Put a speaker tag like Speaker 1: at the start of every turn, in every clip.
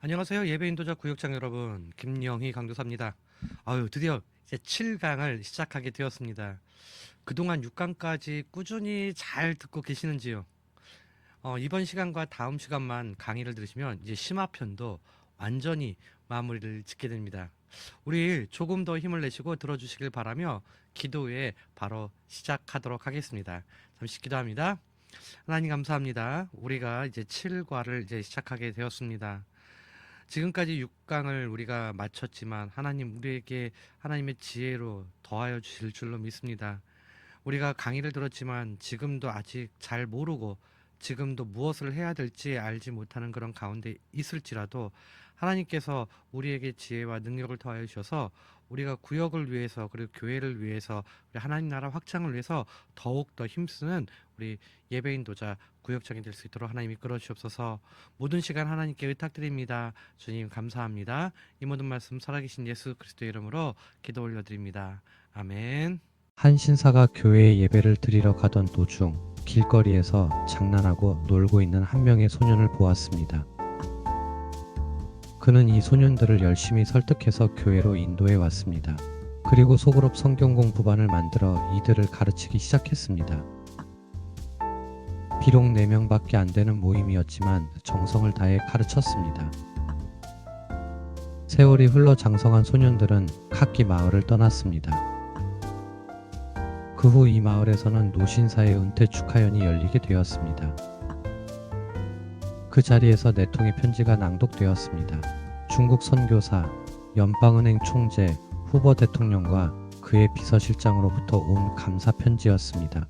Speaker 1: 안녕하세요. 예배인도자 구역장 여러분. 김영희 강도사입니다. 드디어 이제 7강을 시작하게 되었습니다. 그동안 6강까지 꾸준히 잘 듣고 계시는지요? 이번 시간과 다음 시간만 강의를 들으시면 이제 심화편도 완전히 마무리를 짓게 됩니다. 우리 조금 더 힘을 내시고 들어주시길 바라며 기도 후에 바로 시작하도록 하겠습니다. 잠시 기도합니다. 하나님 감사합니다. 우리가 이제 7과를 이제 시작하게 되었습니다. 지금까지 6강을 우리가 마쳤지만 하나님 우리에게 하나님의 지혜로 더하여 주실 줄로 믿습니다. 우리가 강의를 들었지만 지금도 아직 잘 모르고 지금도 무엇을 해야 될지 알지 못하는 그런 가운데 있을지라도 하나님께서 우리에게 지혜와 능력을 더하여 주셔서 우리가 구역을 위해서 그리고 교회를 위해서 우리 하나님 나라 확장을 위해서 더욱 더 힘쓰는 우리 예배인도자 구역장이 될 수 있도록 하나님 이끌어 주옵소서. 모든 시간 하나님께 의탁드립니다. 주님 감사합니다. 이 모든 말씀 살아계신 예수 그리스도의 이름으로 기도 올려드립니다. 아멘.
Speaker 2: 한 신사가 교회에 예배를 드리러 가던 도중 길거리에서 장난하고 놀고 있는 한 명의 소년을 보았습니다. 그는 이 소년들을 열심히 설득해서 교회로 인도해 왔습니다. 그리고 소그룹 성경 공부반을 만들어 이들을 가르치기 시작했습니다. 비록 4명밖에 안 되는 모임이었지만 정성을 다해 가르쳤습니다. 세월이 흘러 장성한 소년들은 각기 마을을 떠났습니다. 그 후 이 마을에서는 노신사의 은퇴 축하연이 열리게 되었습니다. 그 자리에서 4통의 편지가 낭독되었습니다. 중국 선교사, 연방은행 총재, 후보 대통령과 그의 비서실장으로부터 온 감사 편지였습니다.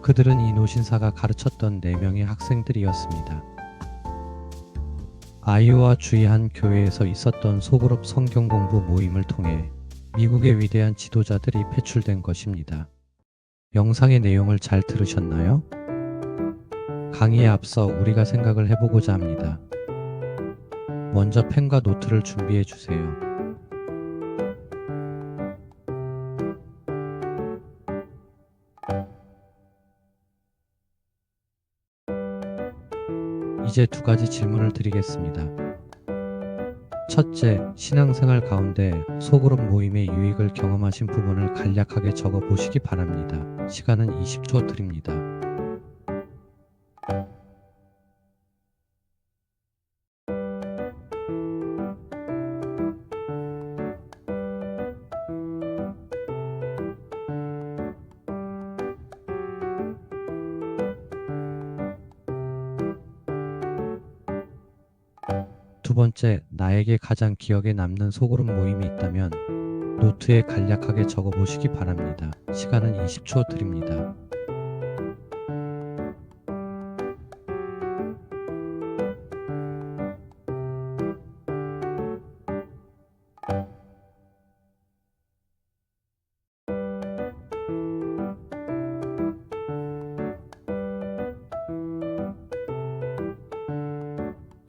Speaker 2: 그들은 이 노신사가 가르쳤던 4명의 학생들이었습니다. 아이오와 주의 한 교회에서 있었던 소그룹 성경 공부 모임을 통해 미국의 위대한 지도자들이 배출된 것입니다. 영상의 내용을 잘 들으셨나요? 강의에 앞서 우리가 생각을 해보고자 합니다. 먼저 펜과 노트를 준비해 주세요. 이제 2가지 질문을 드리겠습니다. 첫째, 신앙생활 가운데 소그룹 모임의 유익을 경험하신 부분을 간략하게 적어 보시기 바랍니다. 시간은 20초 드립니다. 두 번째, 나에게 가장 기억에 남는 소그룹 모임이 있다면 노트에 간략하게 적어 보시기 바랍니다. 시간은 20초 드립니다.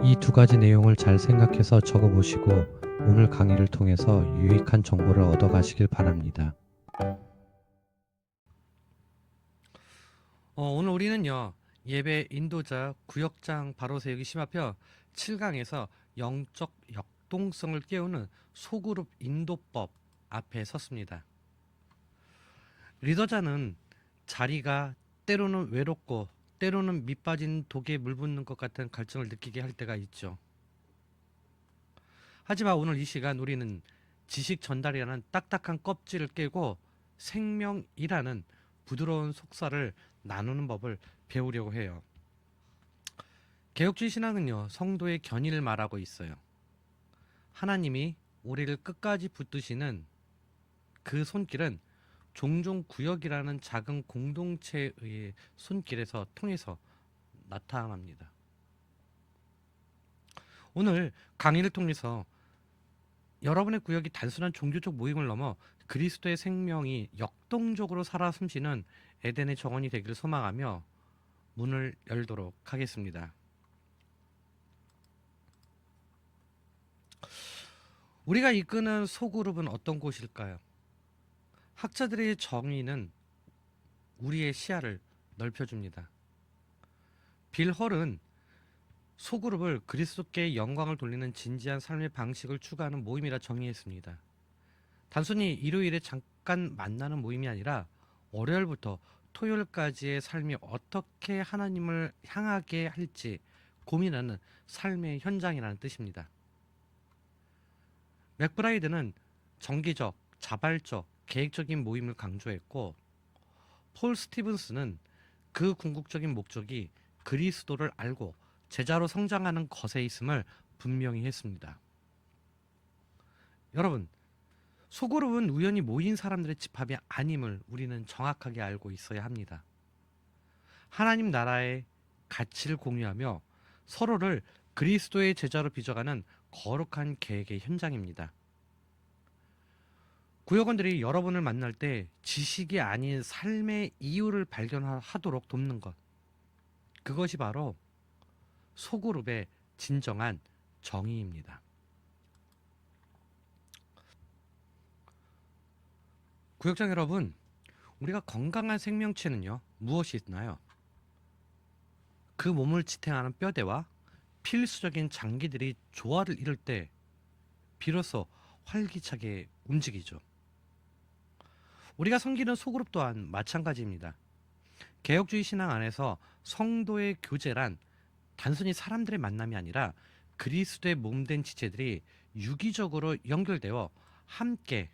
Speaker 2: 이 2가지 내용을 잘 생각해서 적어 보시고 오늘 강의를 통해서 유익한 정보를 얻어 가시길 바랍니다.
Speaker 1: 오늘 우리는요 예배 인도자 구역장 바로 세우기 심화편 7강에서 영적 역동성을 깨우는 소그룹 인도법 앞에 섰습니다. 리더자는 자리가 때로는 외롭고 때로는 밑빠진 독에 물 붓는 것 같은 갈증을 느끼게 할 때가 있죠. 하지만 오늘 이 시간 우리는 지식 전달이라는 딱딱한 껍질을 깨고 생명이라는 부드러운 속살을 나누는 법을 배우려고 해요. 개혁주의 신앙은요 성도의 견인을 말하고 있어요. 하나님이 우리를 끝까지 붙드시는 그 손길은 종종 구역이라는 작은 공동체의 손길에서 통해서 나타납니다. 오늘 강의를 통해서 여러분의 구역이 단순한 종교적 모임을 넘어 그리스도의 생명이 역동적으로 살아 숨쉬는 에덴의 정원이 되기를 소망하며 문을 열도록 하겠습니다. 우리가 이끄는 소그룹은 어떤 곳일까요? 학자들의 정의는 우리의 시야를 넓혀줍니다. 빌 헐은 소그룹을 그리스도께 영광을 돌리는 진지한 삶의 방식을 추구하는 모임이라 정의했습니다. 단순히 일요일에 잠깐 만나는 모임이 아니라 월요일부터 토요일까지의 삶이 어떻게 하나님을 향하게 할지 고민하는 삶의 현장이라는 뜻입니다. 맥브라이드는 정기적, 자발적, 계획적인 모임을 강조했고, 폴 스티븐스는 그 궁극적인 목적이 그리스도를 알고 제자로 성장하는 것에 있음을 분명히 했습니다. 여러분, 소그룹은 우연히 모인 사람들의 집합이 아님을 우리는 정확하게 알고 있어야 합니다. 하나님 나라의 가치를 공유하며 서로를 그리스도의 제자로 빚어가는 거룩한 계획의 현장입니다. 구역원들이 여러분을 만날 때 지식이 아닌 삶의 이유를 발견하도록 돕는 것. 그것이 바로 소그룹의 진정한 정의입니다. 구역장 여러분, 우리가 건강한 생명체는요, 무엇이 있나요? 그 몸을 지탱하는 뼈대와 필수적인 장기들이 조화를 이룰 때 비로소 활기차게 움직이죠. 우리가 섬기는 소그룹 또한 마찬가지입니다. 개혁주의 신앙 안에서 성도의 교제란 단순히 사람들의 만남이 아니라 그리스도의 몸된 지체들이 유기적으로 연결되어 함께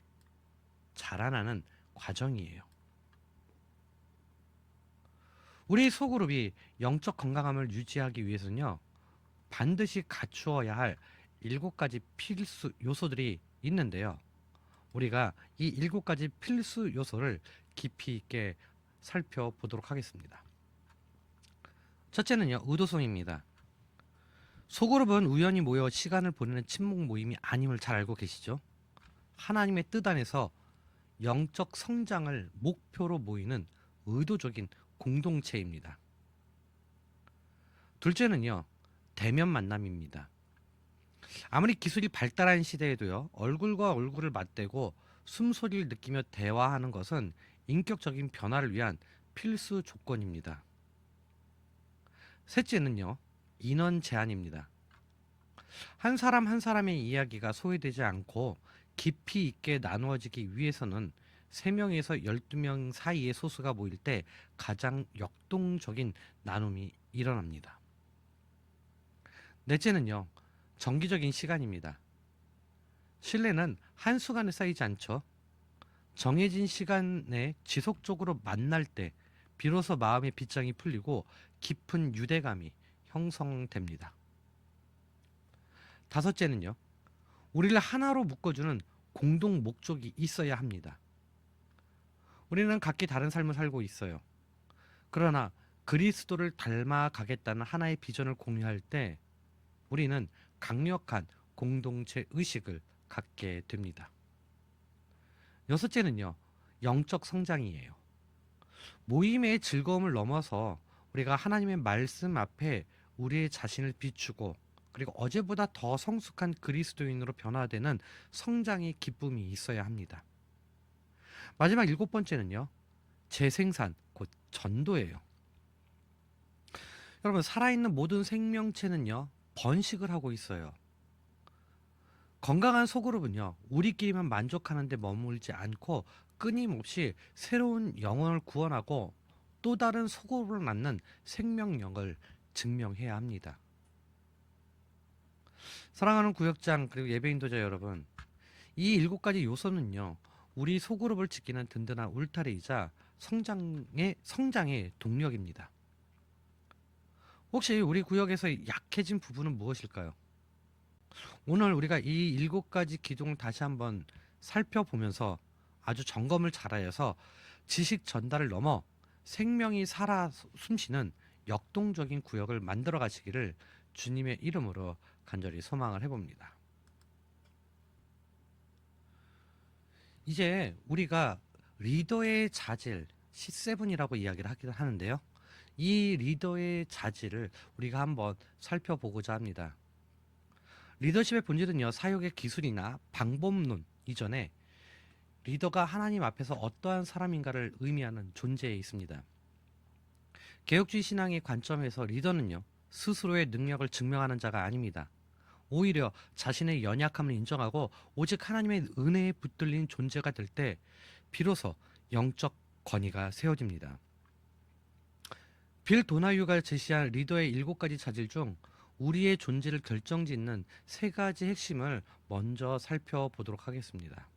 Speaker 1: 자라나는 과정이에요. 우리 소그룹이 영적 건강함을 유지하기 위해서는요, 반드시 갖추어야 할 7가지 필수 요소들이 있는데요. 우리가 이 7가지 필수 요소를 깊이 있게 살펴보도록 하겠습니다. 첫째는요, 의도성입니다. 소그룹은 우연히 모여 시간을 보내는 친목 모임이 아님을 잘 알고 계시죠? 하나님의 뜻 안에서 영적 성장을 목표로 모이는 의도적인 공동체입니다. 둘째는요, 대면 만남입니다. 아무리 기술이 발달한 시대에도요, 얼굴과 얼굴을 맞대고 숨소리를 느끼며 대화하는 것은 인격적인 변화를 위한 필수 조건입니다. 셋째는요, 인원 제한입니다. 한 사람 한 사람의 이야기가 소외되지 않고 깊이 있게 나누어지기 위해서는 3명에서 12명 사이의 소수가 모일 때 가장 역동적인 나눔이 일어납니다. 넷째는요, 정기적인 시간입니다. 신뢰는 한순간에 쌓이지 않죠. 정해진 시간에 지속적으로 만날 때 비로소 마음의 빗장이 풀리고 깊은 유대감이 형성됩니다. 다섯째는요, 우리를 하나로 묶어주는 공동 목적이 있어야 합니다. 우리는 각기 다른 삶을 살고 있어요. 그러나 그리스도를 닮아가겠다는 하나의 비전을 공유할 때 우리는 강력한 공동체 의식을 갖게 됩니다. 여섯째는요, 영적 성장이에요. 모임의 즐거움을 넘어서 우리가 하나님의 말씀 앞에 우리의 자신을 비추고 그리고 어제보다 더 성숙한 그리스도인으로 변화되는 성장의 기쁨이 있어야 합니다. 마지막 7번째는요, 재생산, 곧 전도예요. 여러분, 살아있는 모든 생명체는요, 번식을 하고 있어요. 건강한 소그룹은요, 우리끼리만 만족하는 데 머물지 않고 끊임없이 새로운 영혼을 구원하고 또 다른 소그룹을 낳는 생명력을 증명해야 합니다. 사랑하는 구역장 그리고 예배인도자 여러분, 이 7가지 요소는요, 우리 소그룹을 지키는 든든한 울타리이자 성장의 동력입니다. 혹시 우리 구역에서 약해진 부분은 무엇일까요? 오늘 우리가 이 7가지 기둥을 다시 한번 살펴보면서 아주 점검을 잘하여서 지식 전달을 넘어 생명이 살아 숨쉬는 역동적인 구역을 만들어 가시기를 주님의 이름으로 간절히 소망을 해봅니다. 이제 우리가 리더의 자질 C7이라고 이야기를 하기도 하는데요. 이 리더의 자질을 우리가 한번 살펴보고자 합니다. 리더십의 본질은요, 사역의 기술이나 방법론 이전에 리더가 하나님 앞에서 어떠한 사람인가를 의미하는 존재에 있습니다. 개혁주의 신앙의 관점에서 리더는요, 스스로의 능력을 증명하는 자가 아닙니다. 오히려 자신의 연약함을 인정하고 오직 하나님의 은혜에 붙들린 존재가 될 때 비로소 영적 권위가 세워집니다. 빌 도나유가 제시한 리더의 7가지 차질 중 우리의 존재를 결정짓는 3가지 핵심을 먼저 살펴보도록 하겠습니다.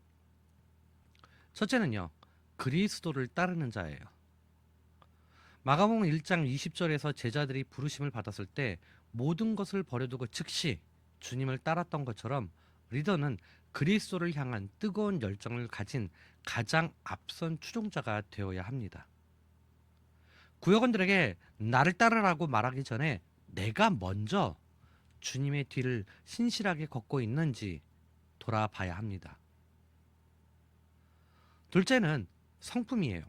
Speaker 1: 첫째는요, 그리스도를 따르는 자예요. 마가복음 1장 20절에서 제자들이 부르심을 받았을 때 모든 것을 버려두고 즉시 주님을 따랐던 것처럼 리더는 그리스도를 향한 뜨거운 열정을 가진 가장 앞선 추종자가 되어야 합니다. 구역원들에게 나를 따르라고 말하기 전에 내가 먼저 주님의 뒤를 신실하게 걷고 있는지 돌아봐야 합니다. 둘째는 성품이에요.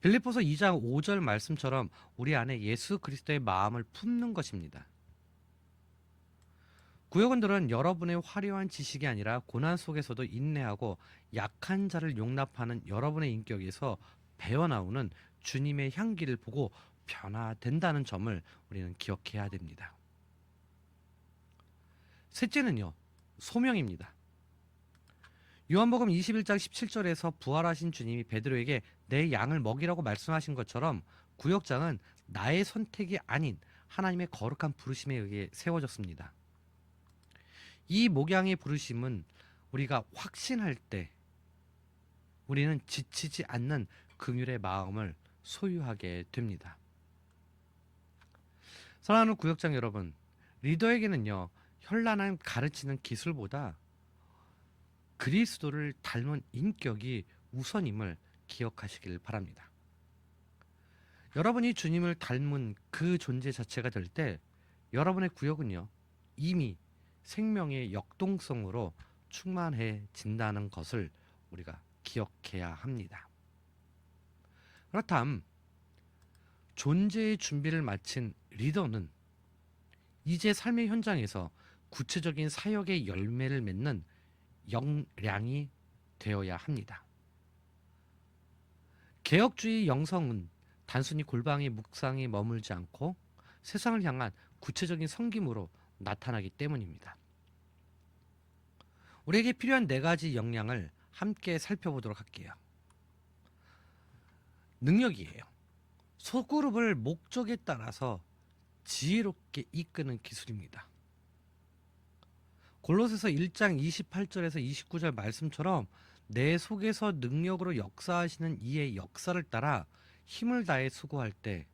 Speaker 1: 빌립보서 2장 5절 말씀처럼 우리 안에 예수 그리스도의 마음을 품는 것입니다. 구역원들은 여러분의 화려한 지식이 아니라 고난 속에서도 인내하고 약한 자를 용납하는 여러분의 인격에서 배어나오는 주님의 향기를 보고 변화된다는 점을 우리는 기억해야 됩니다. 셋째는요, 소명입니다. 요한복음 21장 17절에서 부활하신 주님이 베드로에게 내 양을 먹이라고 말씀하신 것처럼 구역장은 나의 선택이 아닌 하나님의 거룩한 부르심에 의해 세워졌습니다. 이 목양의 부르심은 우리가 확신할 때 우리는 지치지 않는 긍휼의 마음을 소유하게 됩니다. 사랑하는 구역장 여러분, 리더에게는요, 현란한 가르치는 기술보다 그리스도를 닮은 인격이 우선임을 기억하시길 바랍니다. 여러분이 주님을 닮은 그 존재 자체가 될 때 여러분의 구역은요, 이미 생명의 역동성으로 충만해진다는 것을 우리가 기억해야 합니다. 그렇다면 존재의 준비를 마친 리더는 이제 삶의 현장에서 구체적인 사역의 열매를 맺는 역량이 되어야 합니다. 개혁주의 영성은 단순히 골방의 묵상에 머물지 않고 세상을 향한 구체적인 섬김으로 나타나기 때문입니다. 우리에게 필요한 4가지 역량을 함께 살펴보도록 할게요. 능력이에요. 소그룹을 목적에 따라서 지혜롭게 이끄는 기술입니다. 골로새서 1장 28절에서 29절 말씀처럼 내 속에서 능력으로 역사하시는 이의 역사를 따라 힘을 다해 수고할 때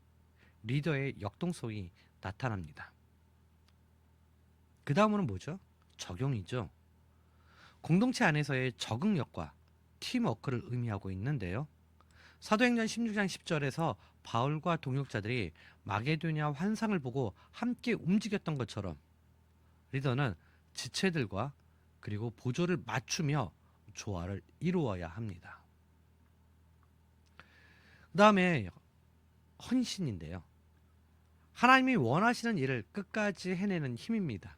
Speaker 1: 리더의 역동성이 나타납니다. 그 다음으로는 뭐죠? 적용이죠. 공동체 안에서의 적응력과 팀워크를 의미하고 있는데요. 사도행전 16장 10절에서 바울과 동역자들이 마게도냐 환상을 보고 함께 움직였던 것처럼 리더는 지체들과 그리고 보조를 맞추며 조화를 이루어야 합니다. 그 다음에 헌신인데요. 하나님이 원하시는 일을 끝까지 해내는 힘입니다.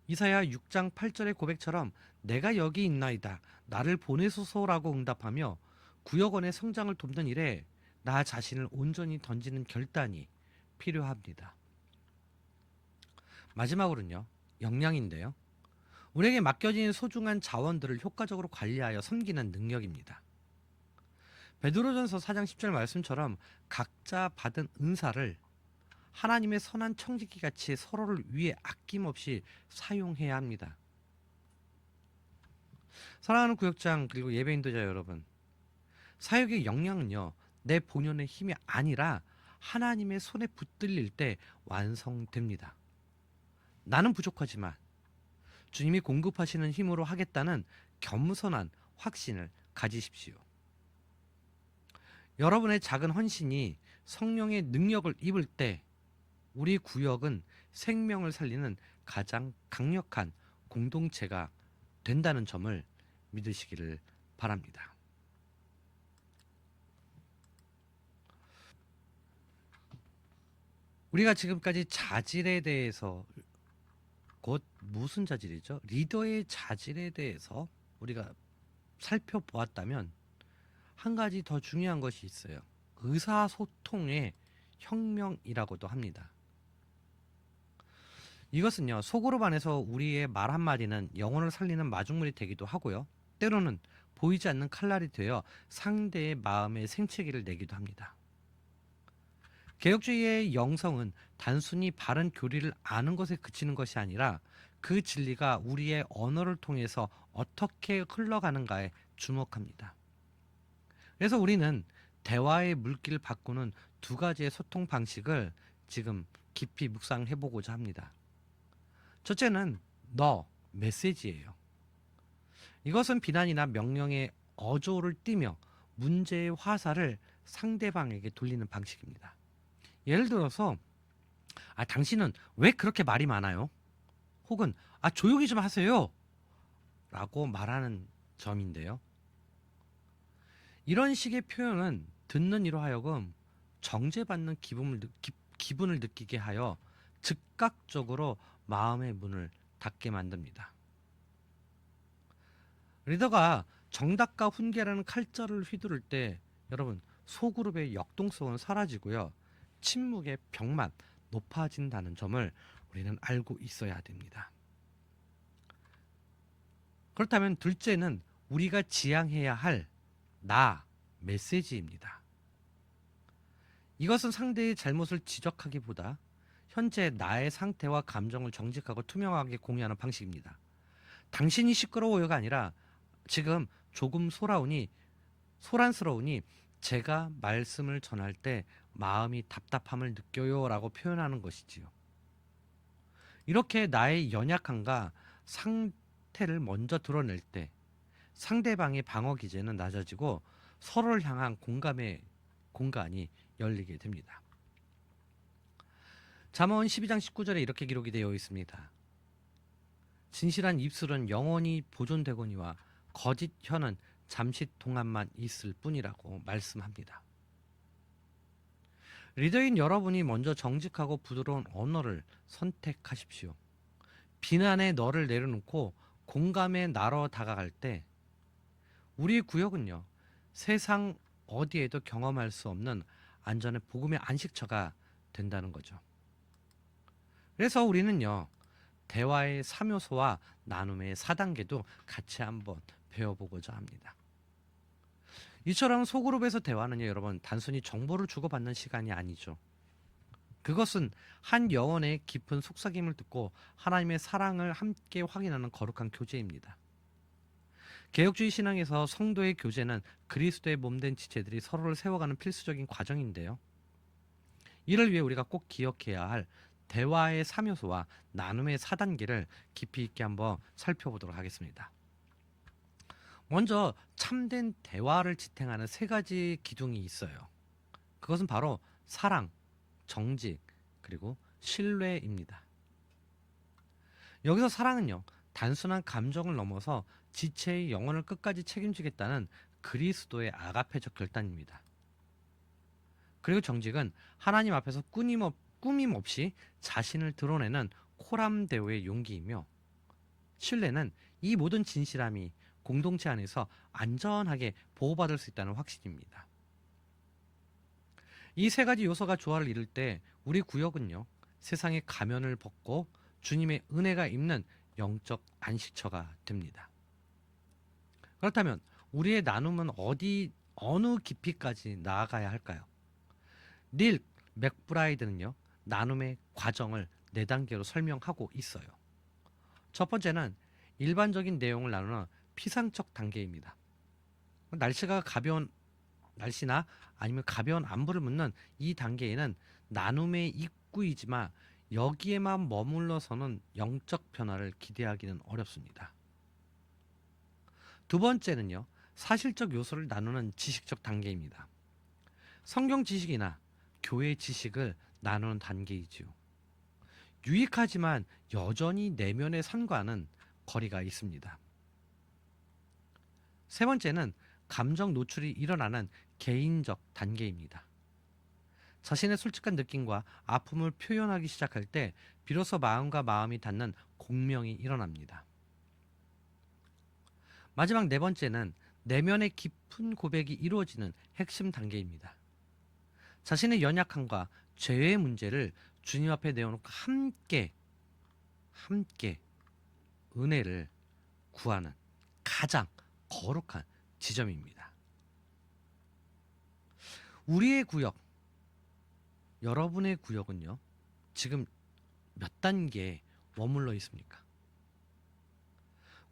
Speaker 1: 이사야 6장 8절의 고백처럼 내가 여기 있나이다 나를 보내소서라고 응답하며 구역원의 성장을 돕는 일에 나 자신을 온전히 던지는 결단이 필요합니다. 마지막으로는요, 역량인데요. 우리에게 맡겨진 소중한 자원들을 효과적으로 관리하여 섬기는 능력입니다. 베드로전서 4장 10절 말씀처럼 각자 받은 은사를 하나님의 선한 청지기 같이 서로를 위해 아낌없이 사용해야 합니다. 사랑하는 구역장 그리고 예배 인도자 여러분, 사역의 역량은요, 내 본연의 힘이 아니라 하나님의 손에 붙들릴 때 완성됩니다. 나는 부족하지만 주님이 공급하시는 힘으로 하겠다는 겸손한 확신을 가지십시오. 여러분의 작은 헌신이 성령의 능력을 입을 때 우리 구역은 생명을 살리는 가장 강력한 공동체가 된다는 점을 믿으시기를 바랍니다. 우리가 지금까지 자질에 대해서, 곧 무슨 자질이죠? 리더의 자질에 대해서 우리가 살펴보았다면 한 가지 더 중요한 것이 있어요. 의사소통의 혁명이라고도 합니다. 이것은요, 속으로 반해서 우리의 말 한마디는 영혼을 살리는 마중물이 되기도 하고요. 때로는 보이지 않는 칼날이 되어 상대의 마음에 생채기를 내기도 합니다. 개혁주의의 영성은 단순히 바른 교리를 아는 것에 그치는 것이 아니라 그 진리가 우리의 언어를 통해서 어떻게 흘러가는가에 주목합니다. 그래서 우리는 대화의 물기를 바꾸는 두 가지의 소통 방식을 지금 깊이 묵상해 보고자 합니다. 첫째는 너 메시지예요. 이것은 비난이나 명령의 어조를 띠며 문제의 화살을 상대방에게 돌리는 방식입니다. 예를 들어서 당신은 왜 그렇게 말이 많아요? 혹은 조용히 좀 하세요. 라고 말하는 점인데요. 이런 식의 표현은 듣는 이로 하여금 정죄받는 기분을 느끼게 하여 즉각적으로 마음의 문을 닫게 만듭니다. 리더가 정답과 훈계라는 칼자를 휘두를 때 여러분 소그룹의 역동성은 사라지고요. 침묵의 벽만 높아진다는 점을 우리는 알고 있어야 됩니다. 그렇다면 둘째는 우리가 지향해야 할 나 메시지입니다. 이것은 상대의 잘못을 지적하기보다 현재 나의 상태와 감정을 정직하고 투명하게 공유하는 방식입니다. 당신이 시끄러워요가 아니라 지금 조금 소란스러우니 제가 말씀을 전할 때 마음이 답답함을 느껴요 라고 표현하는 것이지요. 이렇게 나의 연약함과 상태를 먼저 드러낼 때 상대방의 방어 기제는 낮아지고 서로를 향한 공감의 공간이 열리게 됩니다. 잠언 12장 19절에 이렇게 기록이 되어 있습니다. 진실한 입술은 영원히 보존되거니와 거짓 혀는 잠시 동안만 있을 뿐이라고 말씀합니다. 리더인 여러분이 먼저 정직하고 부드러운 언어를 선택하십시오. 비난의 너를 내려놓고 공감의 나로 다가갈 때 우리 구역은요, 세상 어디에도 경험할 수 없는 안전의 복음의 안식처가 된다는 거죠. 그래서 우리는요, 대화의 3요소와 나눔의 4단계도 같이 한번 배워보고자 합니다. 이처럼 소그룹에서 대화는요, 여러분, 단순히 정보를 주고받는 시간이 아니죠. 그것은 한 영혼의 깊은 속삭임을 듣고 하나님의 사랑을 함께 확인하는 거룩한 교제입니다. 개혁주의 신앙에서 성도의 교제는 그리스도의 몸된 지체들이 서로를 세워가는 필수적인 과정인데요. 이를 위해 우리가 꼭 기억해야 할 대화의 3요소와 나눔의 4단계를 깊이 있게 한번 살펴보도록 하겠습니다. 먼저 참된 대화를 지탱하는 세 가지 기둥이 있어요. 그것은 바로 사랑, 정직, 그리고 신뢰입니다. 여기서 사랑은요, 단순한 감정을 넘어서 지체의 영혼을 끝까지 책임지겠다는 그리스도의 아가페적 결단입니다. 그리고 정직은 하나님 앞에서 꾸밈 없이 자신을 드러내는 코람데오의 용기이며, 신뢰는 이 모든 진실함이 공동체 안에서 안전하게 보호받을 수 있다는 확신입니다. 이 세 가지 요소가 조화를 이룰 때 우리 구역은요, 세상의 가면을 벗고 주님의 은혜가 입는 영적 안식처가 됩니다. 그렇다면 우리의 나눔은 어느 깊이까지 나아가야 할까요? 닐 맥브라이드는요, 나눔의 과정을 4단계로 설명하고 있어요. 첫 번째는 일반적인 내용을 나누는 피상적 단계입니다. 날씨나 아니면 가벼운 안부를 묻는 이 단계에는 나눔의 입구이지만 여기에만 머물러서는 영적 변화를 기대하기는 어렵습니다. 두 번째는요, 사실적 요소를 나누는 지식적 단계입니다. 성경 지식이나 교회 지식을 나누는 단계이지요. 유익하지만 여전히 내면의 삶과는 거리가 있습니다. 세 번째는 감정 노출이 일어나는 개인적 단계입니다. 자신의 솔직한 느낌과 아픔을 표현하기 시작할 때 비로소 마음과 마음이 닿는 공명이 일어납니다. 마지막 4번째는 내면의 깊은 고백이 이루어지는 핵심 단계입니다. 자신의 연약함과 죄의 문제를 주님 앞에 내어놓고 함께 함께 은혜를 구하는 가장 거룩한 지점입니다. 우리의 구역, 여러분의 구역은요, 지금 몇 단계에 머물러 있습니까?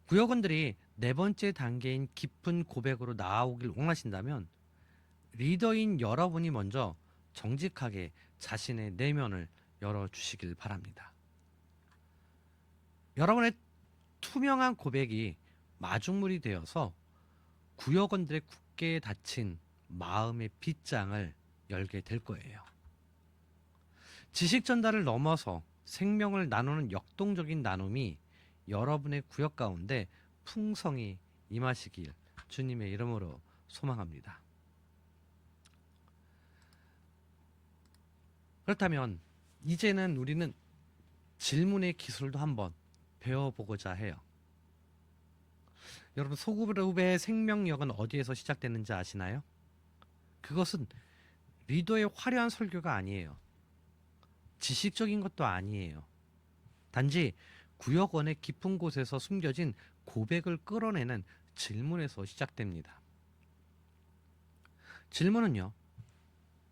Speaker 1: 구역원들이 네 번째 단계인 깊은 고백으로 나아오길 원하신다면 리더인 여러분이 먼저 정직하게 자신의 내면을 열어주시길 바랍니다. 여러분의 투명한 고백이 마중물이 되어서 구역원들의 굳게 닫힌 마음의 빗장을 열게 될 거예요. 지식 전달을 넘어서 생명을 나누는 역동적인 나눔이 여러분의 구역 가운데 풍성히 임하시길 주님의 이름으로 소망합니다. 그렇다면 이제는 우리는 질문의 기술도 한번 배워보고자 해요. 여러분, 소그룹의 생명력은 어디에서 시작되는지 아시나요? 그것은 리더의 화려한 설교가 아니에요. 지식적인 것도 아니에요. 단지 구역원의 깊은 곳에서 숨겨진 고백을 끌어내는 질문에서 시작됩니다. 질문은요,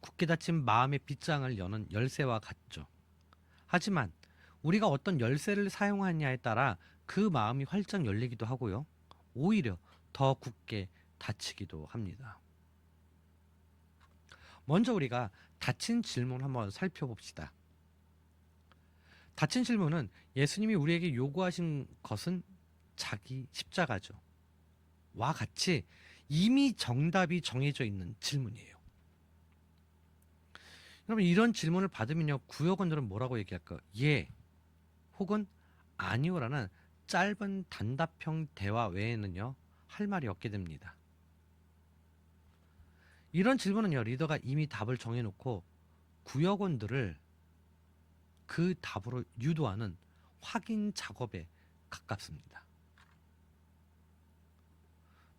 Speaker 1: 굳게 닫힌 마음의 빗장을 여는 열쇠와 같죠. 하지만 우리가 어떤 열쇠를 사용하느냐에 따라 그 마음이 활짝 열리기도 하고요, 오히려 더 굳게 닫히기도 합니다. 먼저 우리가 닫힌 질문 한번 살펴봅시다. 닫힌 질문은 예수님이 우리에게 요구하신 것은 자기 십자가죠. 와 같이 이미 정답이 정해져 있는 질문이에요. 여러분, 이런 질문을 받으면요, 구역원들은 뭐라고 얘기할까요? 예 혹은 아니오라는 짧은 단답형 대화 외에는요, 할 말이 없게 됩니다. 이런 질문은요, 리더가 이미 답을 정해놓고 구역원들을 그 답으로 유도하는 확인 작업에 가깝습니다.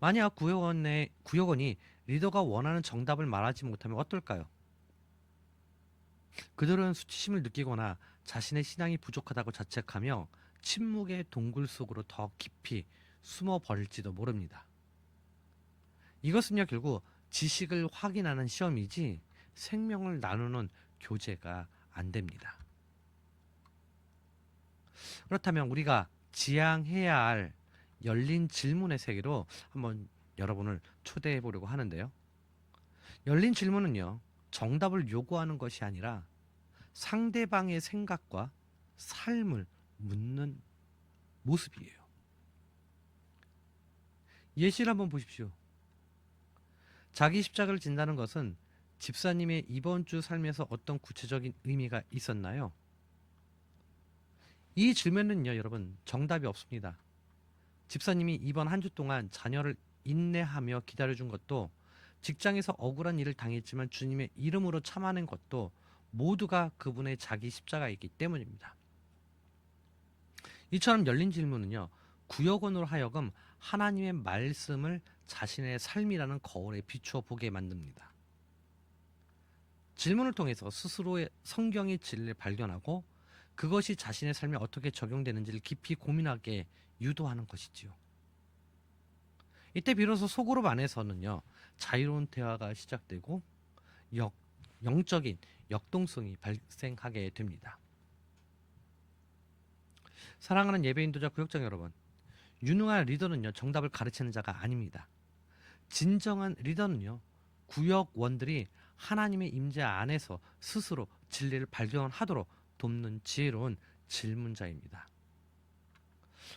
Speaker 1: 만약 구역원이 리더가 원하는 정답을 말하지 못하면 어떨까요? 그들은 수치심을 느끼거나 자신의 신앙이 부족하다고 자책하며 침묵의 동굴 속으로 더 깊이 숨어 버릴지도 모릅니다. 이것은요, 결국 지식을 확인하는 시험이지 생명을 나누는 교제가 안 됩니다. 그렇다면 우리가 지향해야 할 열린 질문의 세계로 한번 여러분을 초대해 보려고 하는데요. 열린 질문은요, 정답을 요구하는 것이 아니라 상대방의 생각과 삶을 묻는 모습이에요. 예시를 한번 보십시오. 자기 십자가를 진다는 것은 집사님의 이번 주 삶에서 어떤 구체적인 의미가 있었나요? 이 질문은요, 여러분, 정답이 없습니다. 집사님이 이번 한 주 동안 자녀를 인내하며 기다려준 것도, 직장에서 억울한 일을 당했지만 주님의 이름으로 참아낸 것도 모두가 그분의 자기 십자가이기 때문입니다. 이처럼 열린 질문은요, 구역원으로 하여금 하나님의 말씀을 자신의 삶이라는 거울에 비추어 보게 만듭니다. 질문을 통해서 스스로의 성경의 진리를 발견하고 그것이 자신의 삶에 어떻게 적용되는지를 깊이 고민하게 유도하는 것이지요. 이때 비로소 소그룹 안에서는요, 자유로운 대화가 시작되고 영적인 역동성이 발생하게 됩니다. 사랑하는 예배인도자 구역장 여러분, 유능한 리더는요, 정답을 가르치는 자가 아닙니다. 진정한 리더는요, 구역원들이 하나님의 임재 안에서 스스로 진리를 발견하도록 돕는 지혜로운 질문자입니다.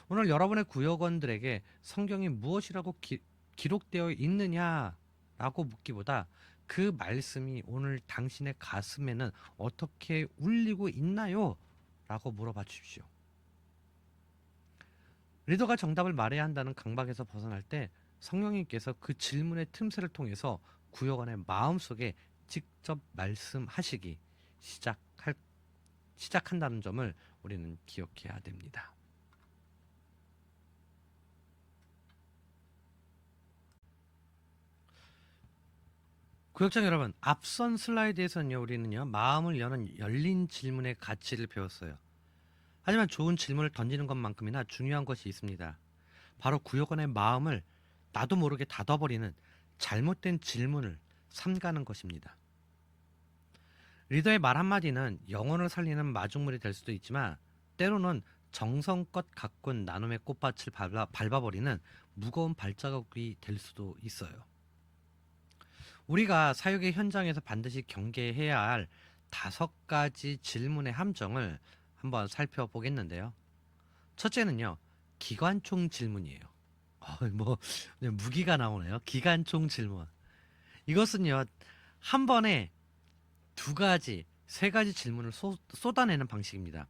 Speaker 1: 오늘 여러분의 구역원들에게 성경이 무엇이라고 기록되어 있느냐라고 묻기보다 그 말씀이 오늘 당신의 가슴에는 어떻게 울리고 있나요? 라고 물어봐 주십시오. 리더가 정답을 말해야 한다는 강박에서 벗어날 때 성령님께서 그 질문의 틈새를 통해서 구역원의 마음속에 직접 말씀하시기 시작한다는 점을 우리는 기억해야 됩니다. 구역장 여러분, 앞선 슬라이드에서는요, 우리는요, 마음을 여는 열린 질문의 가치를 배웠어요. 하지만 좋은 질문을 던지는 것만큼이나 중요한 것이 있습니다. 바로 구역원의 마음을 나도 모르게 닫아버리는 잘못된 질문을 삼가는 것입니다. 리더의 말 한마디는 영혼을 살리는 마중물이 될 수도 있지만 때로는 정성껏 가꾼 나눔의 꽃밭을 밟아버리는 무거운 발자국이 될 수도 있어요. 우리가 사역의 현장에서 반드시 경계해야 할 5가지 질문의 함정을 한번 살펴보겠는데요. 첫째는요, 기관총 질문이에요. 뭐 무기가 나오네요. 기관총 질문. 이것은요, 한 번에 2가지, 3가지 질문을 쏟아내는 방식입니다.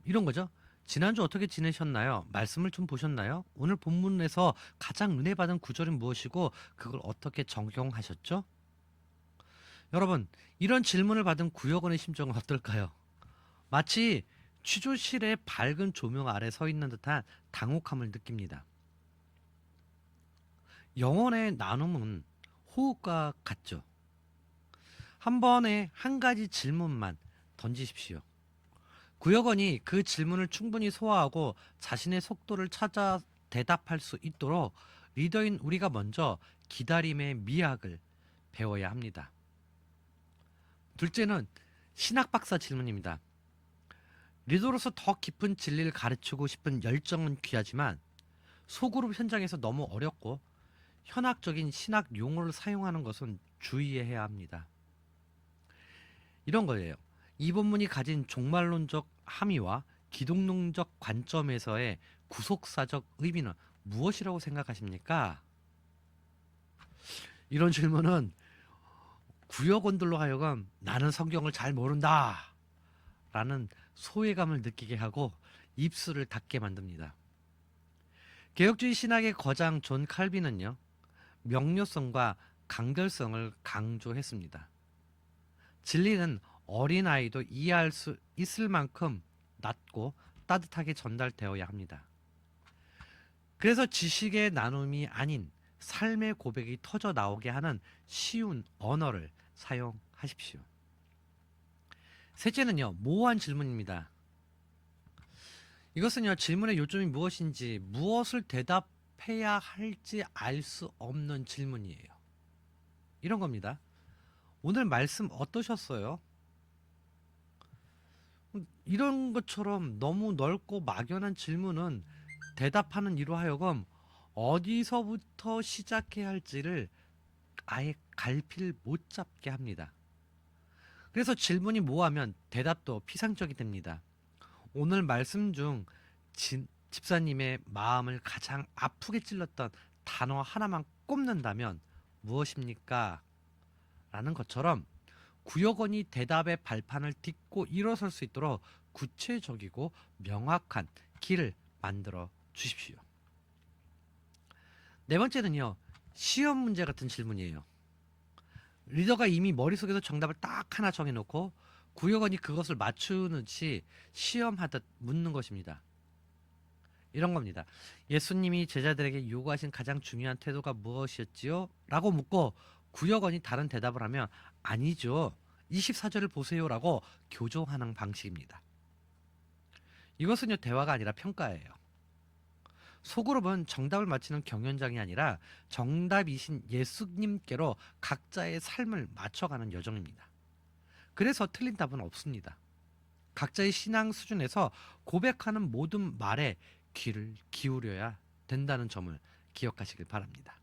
Speaker 1: 이런 거죠. 지난주 어떻게 지내셨나요? 말씀을 좀 보셨나요? 오늘 본문에서 가장 은혜 받은 구절은 무엇이고 그걸 어떻게 적용하셨죠? 여러분, 이런 질문을 받은 구역원의 심정은 어떨까요? 마치 취조실의 밝은 조명 아래 서 있는 듯한 당혹함을 느낍니다. 영혼의 나눔은 호흡과 같죠. 한 번에 1가지 질문만 던지십시오. 구역원이 그 질문을 충분히 소화하고 자신의 속도를 찾아 대답할 수 있도록 리더인 우리가 먼저 기다림의 미학을 배워야 합니다. 둘째는 신학박사 질문입니다. 리더로서 더 깊은 진리를 가르치고 싶은 열정은 귀하지만 소그룹 현장에서 너무 어렵고 현학적인 신학 용어를 사용하는 것은 주의해야 합니다. 이런 거예요. 이 본문이 가진 종말론적 함의와 기독론적 관점에서의 구속사적 의미는 무엇이라고 생각하십니까? 이런 질문은 구역원들로 하여금 나는 성경을 잘 모른다 라는 소외감을 느끼게 하고 입술을 닫게 만듭니다. 개혁주의 신학의 거장 존 칼빈은요, 명료성과 간결성을 강조했습니다. 진리는 어린아이도 이해할 수 있을 만큼 낮고 따뜻하게 전달되어야 합니다. 그래서 지식의 나눔이 아닌 삶의 고백이 터져 나오게 하는 쉬운 언어를 사용하십시오. 셋째는요, 모호한 질문입니다. 이것은요, 질문의 요점이 무엇인지, 무엇을 대답해야 할지 알 수 없는 질문이에요. 이런 겁니다. 오늘 말씀 어떠셨어요? 이런 것처럼 너무 넓고 막연한 질문은 대답하는 이로 하여금 어디서부터 시작해야 할지를 아예 갈피를 못 잡게 합니다. 그래서 질문이 모호하면 대답도 피상적이 됩니다. 오늘 말씀 중 집사님의 마음을 가장 아프게 찔렀던 단어 하나만 꼽는다면 무엇입니까? 라는 것처럼 구역원이 대답의 발판을 딛고 일어설 수 있도록 구체적이고 명확한 길을 만들어 주십시오. 네 번째는요, 시험 문제 같은 질문이에요. 리더가 이미 머릿속에서 정답을 딱 하나 정해놓고 구역원이 그것을 맞추는지 시험하듯 묻는 것입니다. 이런 겁니다. 예수님이 제자들에게 요구하신 가장 중요한 태도가 무엇이었지요? 라고 묻고 구역원이 다른 대답을 하면 아니죠, 24절을 보세요 라고 교정하는 방식입니다. 이것은요, 대화가 아니라 평가예요. 소그룹은 정답을 맞히는 경연장이 아니라 정답이신 예수님께로 각자의 삶을 맞춰가는 여정입니다. 그래서 틀린 답은 없습니다. 각자의 신앙 수준에서 고백하는 모든 말에 귀를 기울여야 된다는 점을 기억하시길 바랍니다.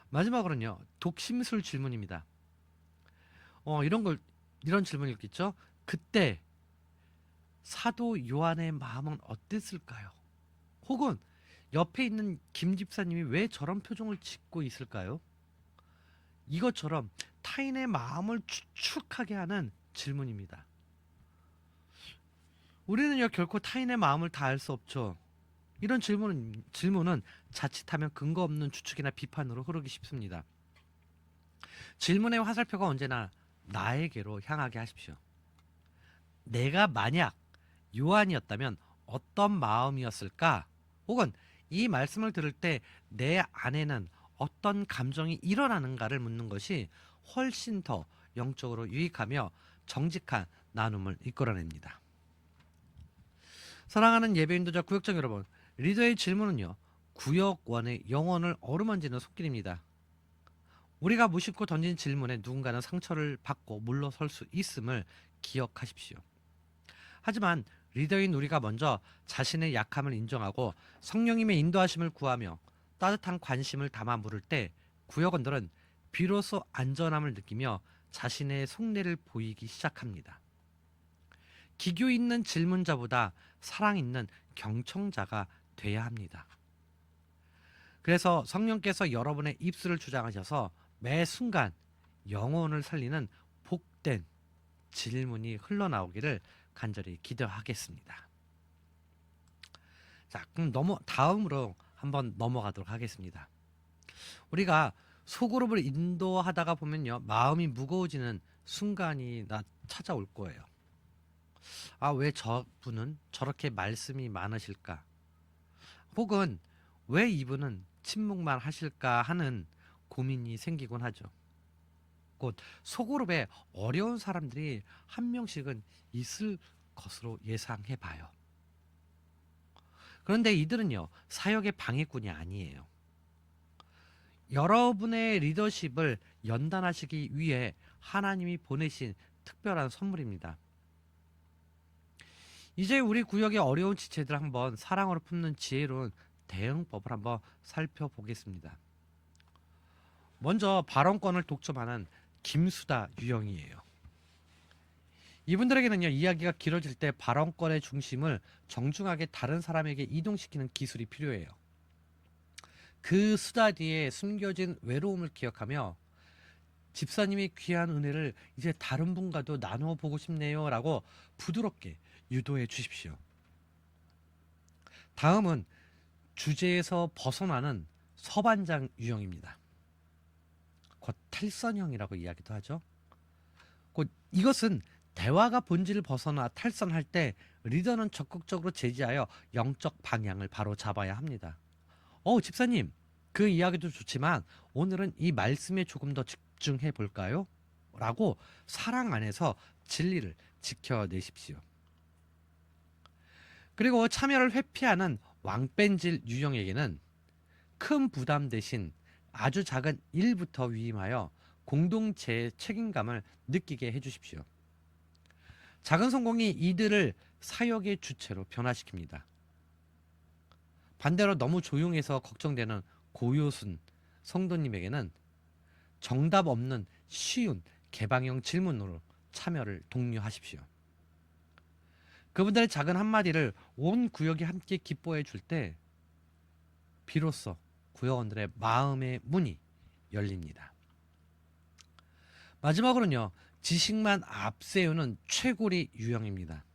Speaker 1: 마지막으로는요, 독심술 질문입니다. 이런 질문이 있겠죠. 그때 사도 요한의 마음은 어땠을까요? 혹은 옆에 있는 김 집사님이 왜 저런 표정을 짓고 있을까요? 이것처럼 타인의 마음을 추측하게 하는 질문입니다. 우리는요, 결코 타인의 마음을 다 알 수 없죠. 이런 질문은 자칫하면 근거 없는 추측이나 비판으로 흐르기 쉽습니다. 질문의 화살표가 언제나 나에게로 향하게 하십시오. 내가 만약 요한이었다면 어떤 마음이었을까? 혹은 이 말씀을 들을 때 내 안에는 어떤 감정이 일어나는가를 묻는 것이 훨씬 더 영적으로 유익하며 정직한 나눔을 이끌어냅니다. 사랑하는 예배인도자 구역장 여러분, 리더의 질문은요, 구역원의 영혼을 어루만지는 손길입니다. 우리가 무심코 던진 질문에 누군가는 상처를 받고 물러설 수 있음을 기억하십시오. 하지만 리더인 우리가 먼저 자신의 약함을 인정하고 성령님의 인도하심을 구하며 따뜻한 관심을 담아 물을 때 구역원들은 비로소 안전함을 느끼며 자신의 속내를 보이기 시작합니다. 기교 있는 질문자보다 사랑 있는 경청자가 돼야 합니다. 그래서 성령께서 여러분의 입술을 주장하셔서 매 순간 영혼을 살리는 복된 질문이 흘러나오기를 간절히 기도하겠습니다. 자, 그럼 다음으로 한번 넘어가도록 하겠습니다. 우리가 소그룹을 인도하다가 보면요, 마음이 무거워지는 순간이 찾아올 거예요. 아, 왜 저분은 저렇게 말씀이 많으실까? 혹은 왜 이분은 침묵만 하실까 하는 고민이 생기곤 하죠. 곧 소그룹에 어려운 사람들이 한 명씩은 있을 것으로 예상해 봐요. 그런데 이들은요, 사역의 방해꾼이 아니에요. 여러분의 리더십을 연단하시기 위해 하나님이 보내신 특별한 선물입니다. 이제 우리 구역의 어려운 지체들 한번 사랑으로 품는 지혜로운 대응법을 한번 살펴보겠습니다. 먼저 발언권을 독점하는 김수다 유형이에요. 이분들에게는요, 이야기가 길어질 때 발언권의 중심을 정중하게 다른 사람에게 이동시키는 기술이 필요해요. 그 수다 뒤에 숨겨진 외로움을 기억하며 집사님의 귀한 은혜를 이제 다른 분과도 나누어 보고 싶네요 라고 부드럽게 유도해 주십시오. 다음은 주제에서 벗어나는 서반장 유형입니다. 곧 탈선형이라고 이야기도 하죠. 곧 이것은 대화가 본질을 벗어나 탈선할 때 리더는 적극적으로 제지하여 영적 방향을 바로 잡아야 합니다. 집사님, 그 이야기도 좋지만 오늘은 이 말씀에 조금 더 집중해 볼까요? 라고 사랑 안에서 진리를 지켜내십시오. 그리고 참여를 회피하는 왕뺀질 유형에게는 큰 부담 대신 아주 작은 일부터 위임하여 공동체의 책임감을 느끼게 해주십시오. 작은 성공이 이들을 사역의 주체로 변화시킵니다. 반대로 너무 조용해서 걱정되는 고요순 성도님에게는 정답 없는 쉬운 개방형 질문으로 참여를 독려하십시오. 그분들의 작은 한마디를 온 구역이 함께 기뻐해 줄 때 비로소 구역원들의 마음의 문이 열립니다. 마지막으로는요, 지식만 앞세우는 최고리 유형입니다.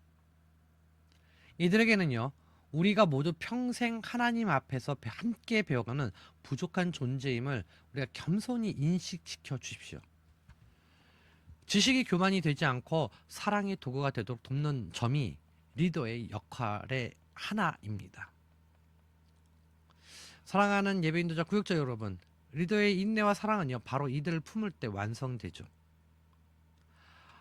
Speaker 1: 이들에게는요, 우리가 모두 평생 하나님 앞에서 함께 배워가는 부족한 존재임을 우리가 겸손히 인식시켜 주십시오. 지식이 교만이 되지 않고 사랑의 도구가 되도록 돕는 점이 리더의 역할의 하나입니다. 사랑하는 예배인도자 구역자 여러분, 리더의 인내와 사랑은요, 바로 이들을 품을 때 완성되죠.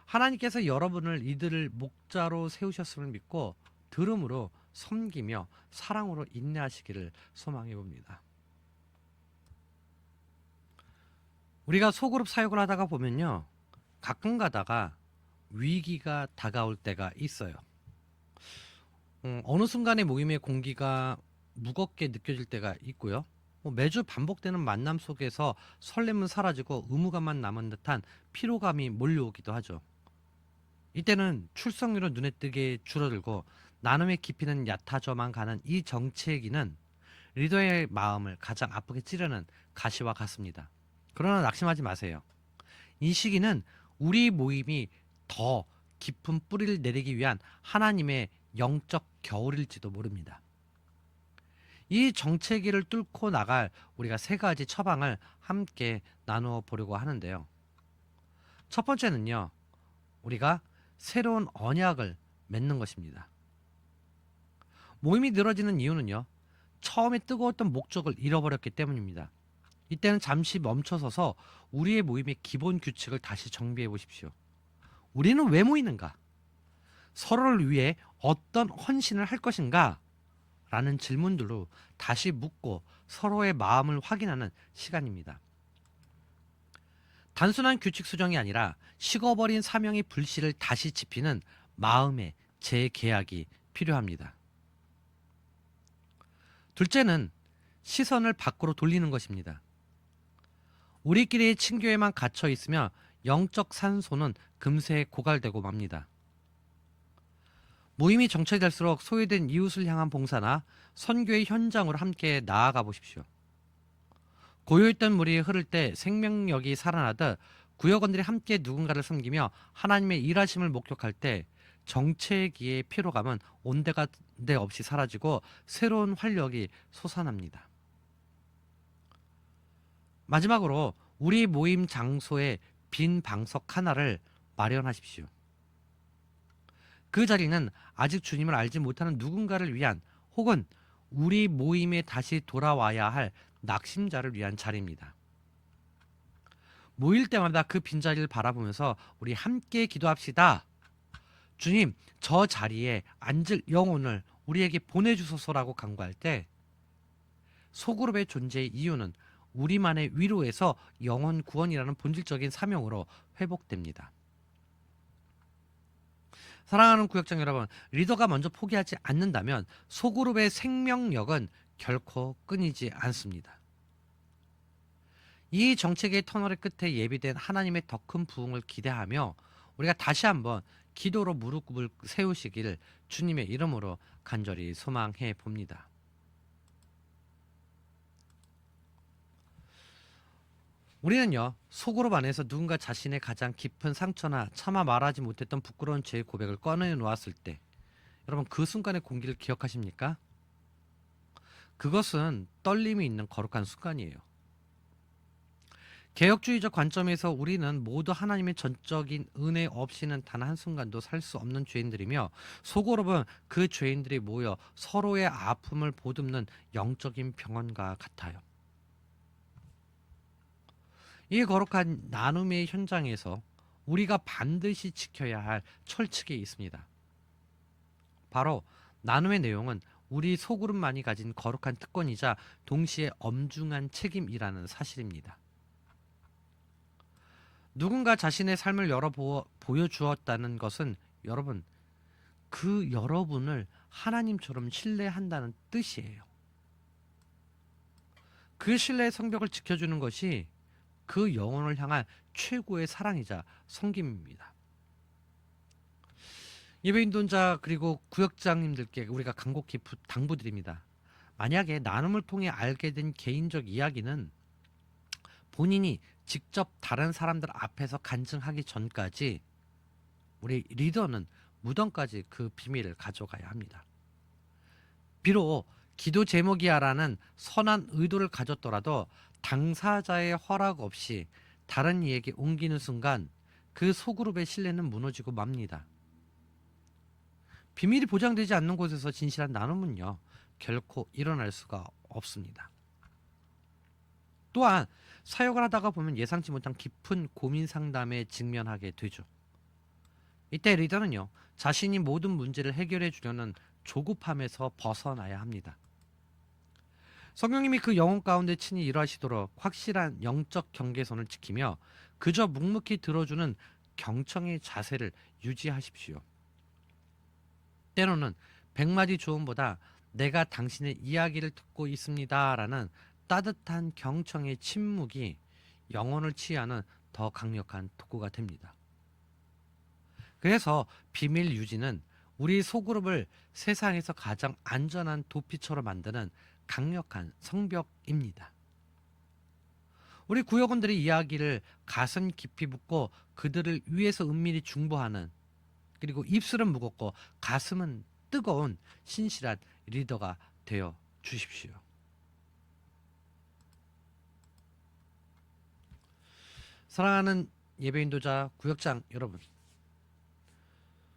Speaker 1: 하나님께서 여러분을 이들을 목자로 세우셨음을 믿고 들음으로 섬기며 사랑으로 인내하시기를 소망해 봅니다. 우리가 소그룹 사역을 하다가 보면요, 가끔 가다가 위기가 다가올 때가 있어요. 어느 순간에 모임의 공기가 무겁게 느껴질 때가 있고요. 매주 반복되는 만남 속에서 설렘은 사라지고 의무감만 남은 듯한 피로감이 몰려오기도 하죠. 이때는 출석률은 눈에 띄게 줄어들고 나눔의 깊이는 얕아져만 가는 이 정체기는 리더의 마음을 가장 아프게 찌르는 가시와 같습니다. 그러나 낙심하지 마세요. 이 시기는 우리 모임이 더 깊은 뿌리를 내리기 위한 하나님의 영적 겨울일지도 모릅니다. 이 정체기를 뚫고 나갈 우리가 세 가지 처방을 함께 나누어 보려고 하는데요. 첫 번째는요, 우리가 새로운 언약을 맺는 것입니다. 모임이 늘어지는 이유는요, 처음에 뜨거웠던 목적을 잃어버렸기 때문입니다. 이때는 잠시 멈춰서서 우리의 모임의 기본 규칙을 다시 정비해 보십시오. 우리는 왜 모이는가? 서로를 위해 어떤 헌신을 할 것인가? 라는 질문들로 다시 묻고 서로의 마음을 확인하는 시간입니다. 단순한 규칙 수정이 아니라 식어버린 사명의 불씨를 다시 지피는 마음의 재계약이 필요합니다. 둘째는 시선을 밖으로 돌리는 것입니다. 우리끼리의 친교에만 갇혀 있으며 영적 산소는 금세 고갈되고 맙니다. 모임이 정체될수록 소외된 이웃을 향한 봉사나 선교의 현장으로 함께 나아가 보십시오. 고요했던 물이 흐를 때 생명력이 살아나듯 구역원들이 함께 누군가를 섬기며 하나님의 일하심을 목격할 때 정체기의 피로감은 온데간데 없이 사라지고 새로운 활력이 솟아납니다. 마지막으로 우리 모임 장소에 빈 방석 하나를 마련하십시오. 그 자리는 아직 주님을 알지 못하는 누군가를 위한 혹은 우리 모임에 다시 돌아와야 할 낙심자를 위한 자리입니다. 모일 때마다 그 빈자리를 바라보면서 우리 함께 기도합시다. 주님, 저 자리에 앉을 영혼을 우리에게 보내주소서라고 간구할 때 소그룹의 존재의 이유는 우리만의 위로에서 영혼 구원이라는 본질적인 사명으로 회복됩니다. 사랑하는 구역장 여러분, 리더가 먼저 포기하지 않는다면 소그룹의 생명력은 결코 끊이지 않습니다. 이 정책의 터널의 끝에 예비된 하나님의 더 큰 부흥을 기대하며 우리가 다시 한번 기도로 무릎을 세우시기를 주님의 이름으로 간절히 소망해 봅니다. 우리는요, 소그룹 안에서 누군가 자신의 가장 깊은 상처나 차마 말하지 못했던 부끄러운 죄의 고백을 꺼내놓았을 때 여러분 그 순간의 공기를 기억하십니까? 그것은 떨림이 있는 거룩한 순간이에요. 개혁주의적 관점에서 우리는 모두 하나님의 전적인 은혜 없이는 단 한순간도 살 수 없는 죄인들이며 소그룹은 그 죄인들이 모여 서로의 아픔을 보듬는 영적인 병원과 같아요. 이 거룩한 나눔의 현장에서 우리가 반드시 지켜야 할 철칙이 있습니다. 바로 나눔의 내용은 우리 소그룹만이 가진 거룩한 특권이자 동시에 엄중한 책임이라는 사실입니다. 누군가 자신의 삶을 보여주었다는 것은 여러분, 그 여러분을 하나님처럼 신뢰한다는 뜻이에요. 그 신뢰의 성벽을 지켜주는 것이 그 영혼을 향한 최고의 사랑이자 섬김입니다. 예배인동자 그리고 구역장님들께 우리가 간곡히 당부드립니다. 만약에 나눔을 통해 알게 된 개인적 이야기는 본인이 직접 다른 사람들 앞에서 간증하기 전까지 우리 리더는 무덤까지 그 비밀을 가져가야 합니다. 비록 기도 제목이야라는 선한 의도를 가졌더라도 당사자의 허락 없이 다른 이에게 옮기는 순간 그 소그룹의 신뢰는 무너지고 맙니다. 비밀이 보장되지 않는 곳에서 진실한 나눔은요, 결코 일어날 수가 없습니다. 또한 사역을 하다가 보면 예상치 못한 깊은 고민 상담에 직면하게 되죠. 이때 리더는요, 자신이 모든 문제를 해결해 주려는 조급함에서 벗어나야 합니다. 성령님이 그 영혼 가운데 친히 일하시도록 확실한 영적 경계선을 지키며 그저 묵묵히 들어주는 경청의 자세를 유지하십시오. 때로는 100마디 조언보다 내가 당신의 이야기를 듣고 있습니다라는 따뜻한 경청의 침묵이 영혼을 치유하는 더 강력한 도구가 됩니다. 그래서 비밀 유지는 우리 소그룹을 세상에서 가장 안전한 도피처로 만드는 강력한 성벽입니다. 우리 구역원들의 이야기를 가슴 깊이 묻고 그들을 위해서 은밀히 중보하는, 그리고 입술은 무겁고 가슴은 뜨거운 신실한 리더가 되어 주십시오. 사랑하는 예배인도자 구역장 여러분,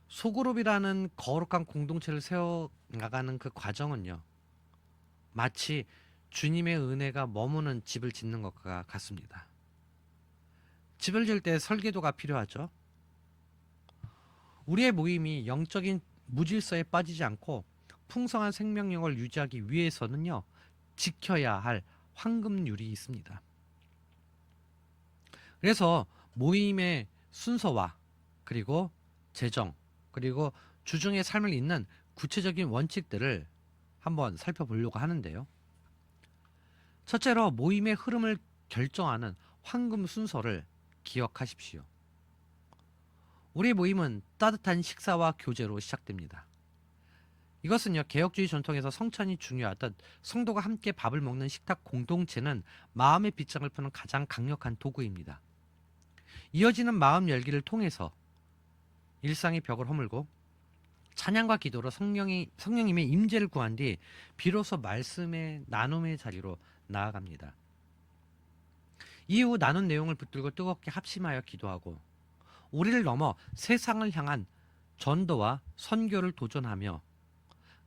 Speaker 1: 소그룹이라는 거룩한 공동체를 세워나가는 그 과정은요, 마치 주님의 은혜가 머무는 집을 짓는 것과 같습니다. 집을 지을 때 설계도가 필요하죠. 우리의 모임이 영적인 무질서에 빠지지 않고 풍성한 생명력을 유지하기 위해서는요, 지켜야 할 황금률이 있습니다. 그래서 모임의 순서와 그리고 재정 그리고 주중의 삶을 잇는 구체적인 원칙들을 한번 살펴보려고 하는데요. 첫째로 모임의 흐름을 결정하는 황금 순서를 기억하십시오. 우리 모임은 따뜻한 식사와 교제로 시작됩니다. 이것은요, 개혁주의 전통에서 성찬이 중요하듯 성도가 함께 밥을 먹는 식탁 공동체는 마음의 빗장을 푸는 가장 강력한 도구입니다. 이어지는 마음 열기를 통해서 일상의 벽을 허물고 찬양과 기도로 성령님의 임재를 구한 뒤 비로소 말씀의 나눔의 자리로 나아갑니다. 이후 나눈 내용을 붙들고 뜨겁게 합심하여 기도하고 우리를 넘어 세상을 향한 전도와 선교를 도전하며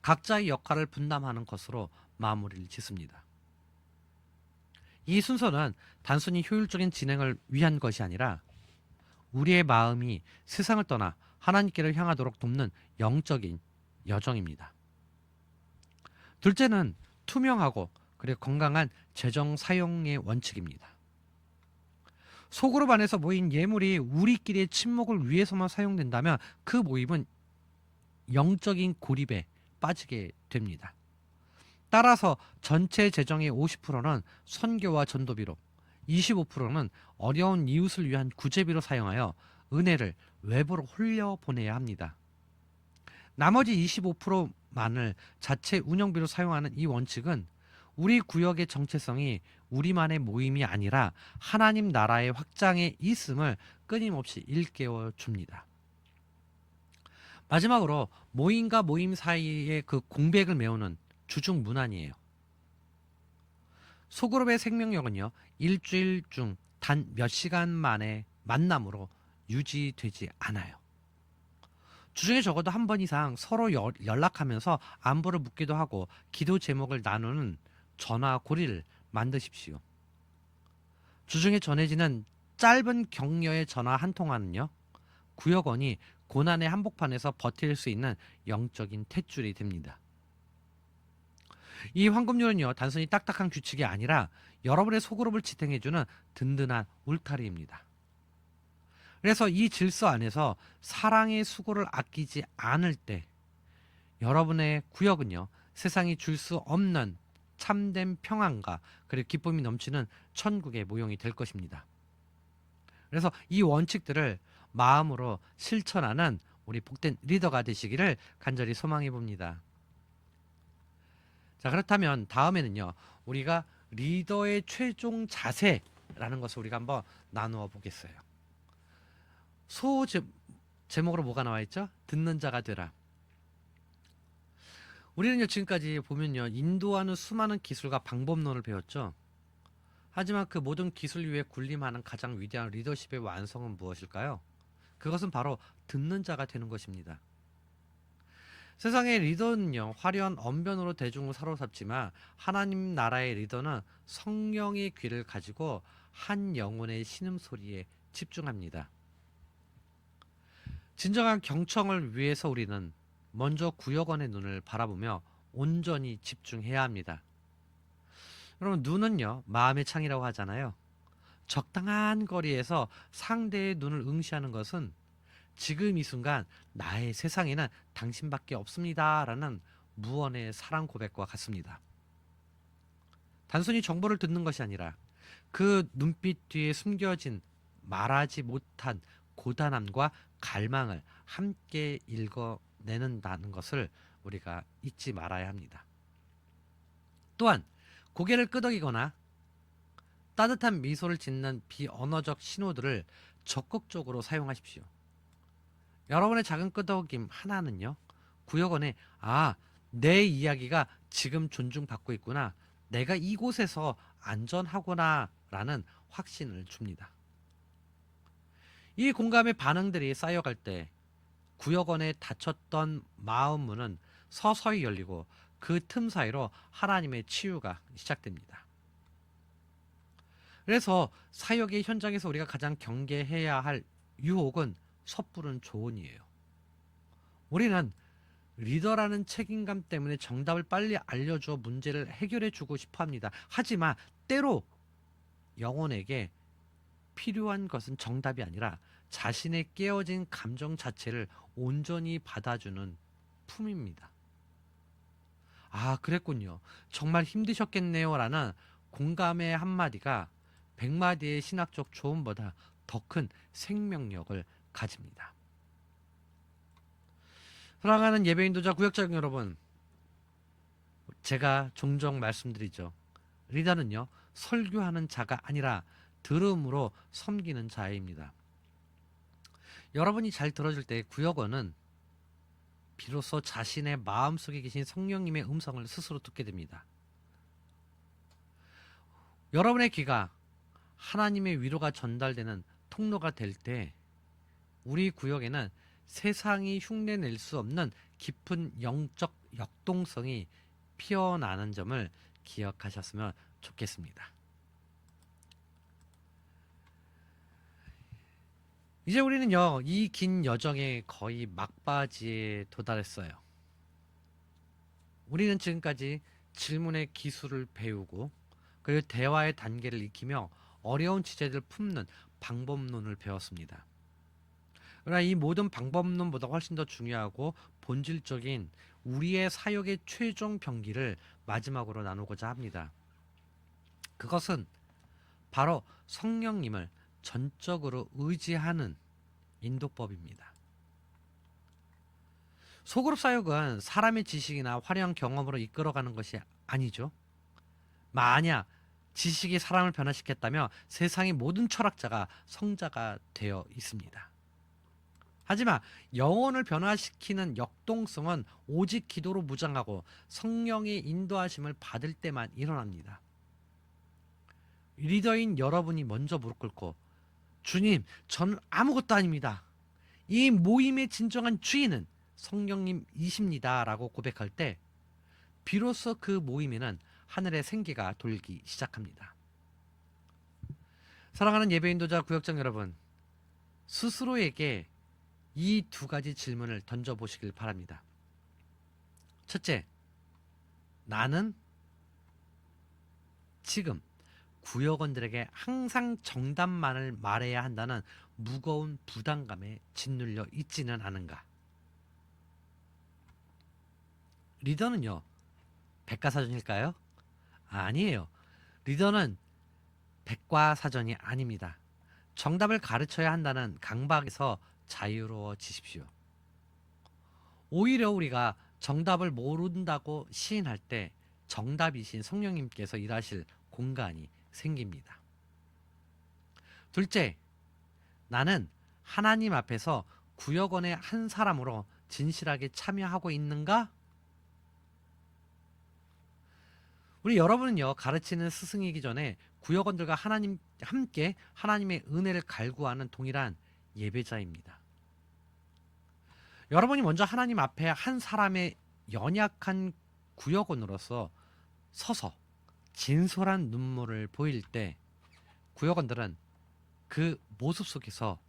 Speaker 1: 각자의 역할을 분담하는 것으로 마무리를 짓습니다. 이 순서는 단순히 효율적인 진행을 위한 것이 아니라 우리의 마음이 세상을 떠나 하나님께를 향하도록 돕는 영적인 여정입니다. 둘째는 투명하고 그리고 건강한 재정 사용의 원칙입니다. 소그룹 안에서 모인 예물이 우리끼리의 친목을 위해서만 사용된다면 그 모임은 영적인 고립에 빠지게 됩니다. 따라서 전체 재정의 50%는 선교와 전도비로, 25%는 어려운 이웃을 위한 구제비로 사용하여 은혜를 외부로 흘려보내야 합니다. 나머지 25%만을 자체 운영비로 사용하는 이 원칙은 우리 구역의 정체성이 우리만의 모임이 아니라 하나님 나라의 확장에 있음을 끊임없이 일깨워 줍니다. 마지막으로 모임과 모임 사이의 그 공백을 메우는 주중 문안이에요. 소그룹의 생명력은요, 일주일 중 단 몇 시간 만의 만남으로 유지되지 않아요. 주중에 적어도 한 번 이상 서로 연락하면서 안부를 묻기도 하고 기도 제목을 나누는 전화 고리를 만드십시오. 주중에 전해지는 짧은 격려의 전화 한 통화는요, 구역원이 고난의 한복판에서 버틸 수 있는 영적인 탯줄이 됩니다. 이 황금률은요, 단순히 딱딱한 규칙이 아니라 여러분의 소그룹을 지탱해주는 든든한 울타리입니다. 그래서 이 질서 안에서 사랑의 수고를 아끼지 않을 때 여러분의 구역은요, 세상이 줄 수 없는 참된 평안과 그리고 기쁨이 넘치는 천국의 모형이 될 것입니다. 그래서 이 원칙들을 마음으로 실천하는 우리 복된 리더가 되시기를 간절히 소망해 봅니다. 자, 그렇다면 다음에는요, 우리가 리더의 최종 자세라는 것을 우리가 한번 나누어 보겠어요. 제목으로 뭐가 나와 있죠? 듣는 자가 되라. 우리는요, 지금까지 보면요, 인도하는 수많은 기술과 방법론을 배웠죠. 하지만 그 모든 기술 위에 군림하는 가장 위대한 리더십의 완성은 무엇일까요? 그것은 바로 듣는 자가 되는 것입니다. 세상의 리더는요, 화려한 언변으로 대중을 사로잡지만 하나님 나라의 리더는 성령의 귀를 가지고 한 영혼의 신음소리에 집중합니다. 진정한 경청을 위해서 우리는 먼저 구역원의 눈을 바라보며 온전히 집중해야 합니다. 여러분, 눈은요, 마음의 창이라고 하잖아요. 적당한 거리에서 상대의 눈을 응시하는 것은 지금 이 순간 나의 세상에는 당신밖에 없습니다 라는 무언의 사랑 고백과 같습니다. 단순히 정보를 듣는 것이 아니라 그 눈빛 뒤에 숨겨진 말하지 못한 고단함과 갈망을 함께 읽어내는다는 것을 우리가 잊지 말아야 합니다. 또한 고개를 끄덕이거나 따뜻한 미소를 짓는 비언어적 신호들을 적극적으로 사용하십시오. 여러분의 작은 끄덕임 하나는요, 구역원에 내 이야기가 지금 존중받고 있구나, 내가 이곳에서 안전하구나 라는 확신을 줍니다. 이 공감의 반응들이 쌓여갈 때 구역원에 닫혔던 마음 문은 서서히 열리고 그 틈 사이로 하나님의 치유가 시작됩니다. 그래서 사역의 현장에서 우리가 가장 경계해야 할 유혹은 섣부른 조언이에요. 우리는 리더라는 책임감 때문에 정답을 빨리 알려줘 문제를 해결해 주고 싶어 합니다. 하지만 때로 영혼에게 필요한 것은 정답이 아니라 자신의 깨어진 감정 자체를 온전히 받아주는 품입니다. 아, 그랬군요. 정말 힘드셨겠네요. 라는 공감의 한마디가 100마디의 신학적 조언보다 더 큰 생명력을 가집니다. 사랑하는 예배인도자 구역장 여러분, 제가 종종 말씀드리죠. 리더는요, 설교하는 자가 아니라 들음으로 섬기는 자입니다. 여러분이 잘 들어줄 때 구역원은 비로소 자신의 마음속에 계신 성령님의 음성을 스스로 듣게 됩니다. 여러분의 귀가 하나님의 위로가 전달되는 통로가 될 때 우리 구역에는 세상이 흉내낼 수 없는 깊은 영적 역동성이 피어나는 점을 기억하셨으면 좋겠습니다. 이제 우리는요, 이 긴 여정의 거의 막바지에 도달했어요. 우리는 지금까지 질문의 기술을 배우고 그리고 대화의 단계를 익히며 어려운 주제를 품는 방법론을 배웠습니다. 그러나 이 모든 방법론보다 훨씬 더 중요하고 본질적인 우리의 사역의 최종 병기를 마지막으로 나누고자 합니다. 그것은 바로 성령님을 전적으로 의지하는 인도법입니다. 소그룹 사역은 사람의 지식이나 화려한 경험으로 이끌어가는 것이 아니죠. 만약 지식이 사람을 변화시켰다면 세상의 모든 철학자가 성자가 되어 있습니다. 하지만 영혼을 변화시키는 역동성은 오직 기도로 무장하고 성령의 인도하심을 받을 때만 일어납니다. 리더인 여러분이 먼저 무릎 꿇고 주님, 저는 아무것도 아닙니다. 이 모임의 진정한 주인은 성령님이십니다. 라고 고백할 때 비로소 그 모임에는 하늘의 생기가 돌기 시작합니다. 사랑하는 예배인도자 구역장 여러분, 스스로에게 이 두 가지 질문을 던져보시길 바랍니다. 첫째, 나는 지금 구역원들에게 항상 정답만을 말해야 한다는 무거운 부담감에 짓눌려 있지는 않은가? 리더는요, 백과사전일까요? 아니에요. 리더는 백과사전이 아닙니다. 정답을 가르쳐야 한다는 강박에서 자유로워지십시오. 오히려 우리가 정답을 모른다고 시인할 때 정답이신 성령님께서 일하실 공간이 생깁니다. 둘째, 나는 하나님 앞에서 구역원의 한 사람으로 진실하게 참여하고 있는가? 우리 여러분은요, 가르치는 스승이기 전에 구역원들과 함께 하나님의 은혜를 갈구하는 동일한 예배자입니다. 여러분이 먼저 하나님 앞에 한 사람의 연약한 구역원으로서 서서 진솔한 눈물을 보일 때 구역원들은 그 모습 속에서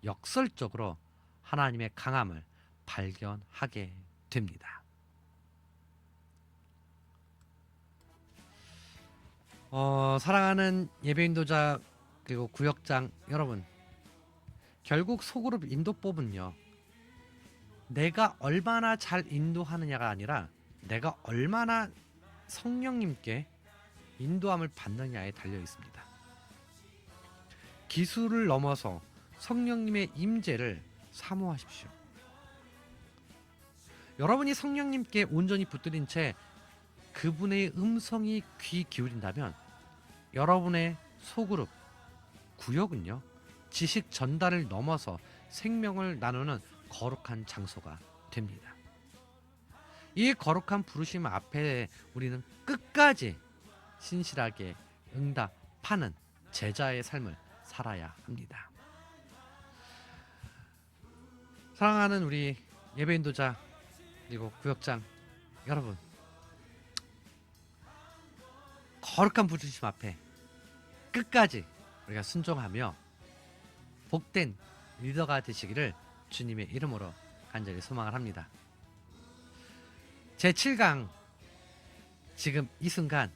Speaker 1: 역설적으로 하나님의 강함을 발견하게 됩니다. 사랑하는 예배인도자 그리고 구역장 여러분, 결국 소그룹 인도법은요, 내가 얼마나 잘 인도하느냐가 아니라 내가 얼마나 성령님께 인도함을 받느냐에 달려 있습니다. 기술을 넘어서 성령님의 임재를 사모하십시오. 여러분이 성령님께 온전히 붙들린 채 그분의 음성이 귀 기울인다면 여러분의 소그룹 구역은요, 지식 전달을 넘어서 생명을 나누는 거룩한 장소가 됩니다. 이 거룩한 부르심 앞에 우리는 끝까지 신실하게 응답하는 제자의 삶을 살아야 합니다. 사랑하는 우리 예배인도자 그리고 구역장 여러분, 거룩한 부르심 앞에 끝까지 우리가 순종하며 복된 리더가 되시기를 주님의 이름으로 간절히 간절히 소망을 합니다. 제 7강 지금 이 순간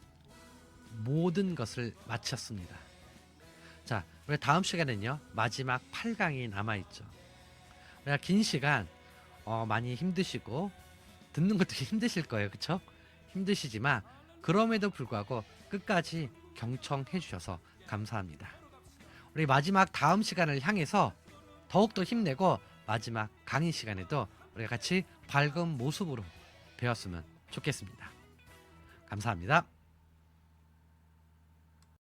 Speaker 1: 모든 것을 마쳤습니다. 자, 우리 다음 시간에는요 마지막 8강이 남아있죠. 우리가 긴 시간 많이 힘드시고 듣는 것도 힘드실 거예요, 그쵸? 힘드시지만 그럼에도 불구하고 끝까지 경청해 주셔서 감사합니다. 우리 마지막 다음 시간을 향해서 더욱더 힘내고 마지막 강의 시간에도 우리가 같이 밝은 모습으로 배웠으면 좋겠습니다. 감사합니다.